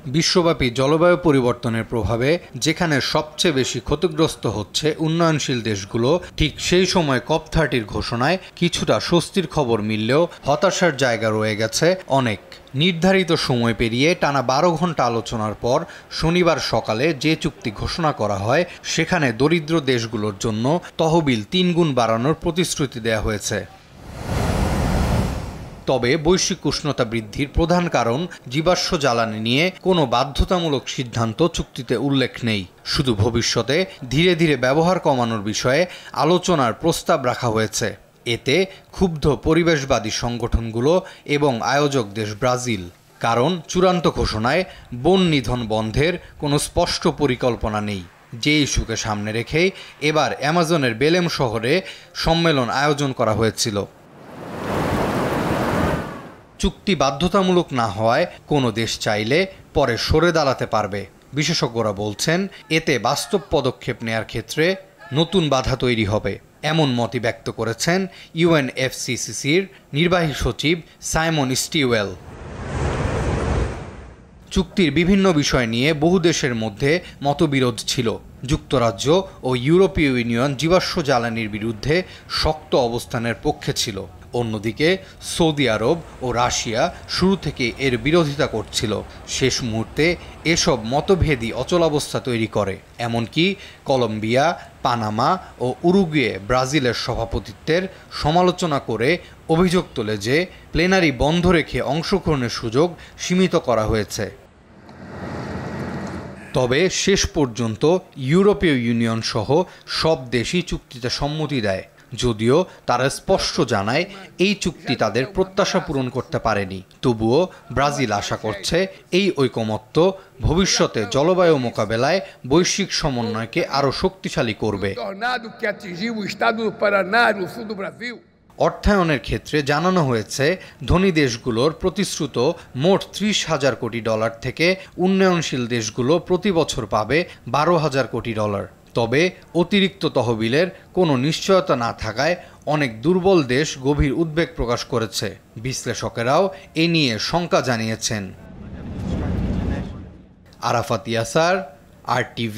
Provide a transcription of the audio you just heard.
বিশ্বব্যাপী জলবায়ু পরিবর্তনের প্রভাবে যেখানে সবচেয়ে বেশি ক্ষতিগ্রস্ত হচ্ছে উন্নয়নশীল দেশগুলো, ঠিক সেই সময় COP30 ঘোষণায় কিছুটা স্বস্তির খবর মিললেও হতাশার জায়গা রয়ে গেছে অনেক। নির্ধারিত সময় পেরিয়ে টানা 12 ঘন্টা আলোচনার পর শনিবার সকালে যে চুক্তি ঘোষণা করা হয় সেখানে দরিদ্র দেশগুলোর জন্য তহবিল 3 গুণ বাড়ানোর প্রতিশ্রুতি দেওয়া হয়েছে। তবে বৈশ্বিক উষ্ণতা বৃদ্ধির প্রধান কারণ জীবাশ্ম জ্বালানি নিয়ে কোনো বাধ্যতামূলক সিদ্ধান্ত চুক্তিতে উল্লেখ নেই। শুধু ভবিষ্যতে ধীরে ধীরে ব্যবহার কমানোর বিষয়ে আলোচনার প্রস্তাব রাখা হয়েছে। এতে ক্ষুব্ধ পরিবেশবাদী সংগঠনগুলো এবং আয়োজক দেশ ব্রাজিল। কারণ চূড়ান্ত ঘোষণায় বন নিধন বন্ধের কোনো স্পষ্ট পরিকল্পনা নেই। যে ইস্যুকে সামনে রেখেই এবার অ্যামাজনের বেলেম শহরে সম্মেলন আয়োজন করা হয়েছিল। চুক্তি বাধ্যতামূলক না হওয়ায় কোনো দেশ চাইলে পরে সরে দাঁড়াতে পারবে। বিশেষজ্ঞরা বলছেন এতে বাস্তব পদক্ষেপ নেয়ার ক্ষেত্রে নতুন বাধা তৈরি হবে। এমন মতই ব্যক্ত করেছেন UNFCCCর নির্বাহী সচিব সাইমন স্টিওয়েল। চুক্তির বিভিন্ন বিষয় নিয়ে বহু দেশের মধ্যে মতবিরোধ ছিল। যুক্তরাজ্য ও ইউরোপীয় ইউনিয়ন জীবাশ্ম জ্বালানির বিরুদ্ধে শক্ত অবস্থানের পক্ষে ছিল। অন্যদিকে সৌদি আরব ও রাশিয়া শুরু থেকে এর বিরোধিতা করছিল। শেষ মুহূর্তে এসব মতভেদই অচলাবস্থা তৈরি করে। এমনকি কলম্বিয়া, পানামা ও উরুগুয়ে ব্রাজিলের সভাপতিত্বের সমালোচনা করে অভিযোগ তোলে যে প্লেনারি বন্ধ রেখে অংশগ্রহণের সুযোগ সীমিত করা হয়েছে। তবে শেষ পর্যন্ত ইউরোপীয় ইউনিয়ন সহ সব দেশই চুক্তিতে সম্মতি দেয়, যদিও তারা স্পষ্ট জানায় এই চুক্তি তাদের প্রত্যাশা পূরণ করতে পারেনি। তবুও ব্রাজিল আশা করছে এই ঐকমত্য ভবিষ্যতে জলবায়ু মোকাবেলায় বৈশ্বিক সমন্বয়কে আরও শক্তিশালী করবে। অর্থায়নের ক্ষেত্রে জানানো হয়েছে ধনী দেশগুলোর প্রতিশ্রুত মোট $30,000 কোটি থেকে উন্নয়নশীল দেশগুলো প্রতি বছর পাবে $12,000 কোটি। তবে অতিরিক্ত তহবিলের কোনো নিশ্চয়তা না থাকায় অনেক দুর্বল দেশ গভীর উদ্বেগ প্রকাশ করেছে। বিশ্লেষকেরাও এ নিয়ে শঙ্কা জানিয়েছেন। আরাফাত ইয়াসার, RTV।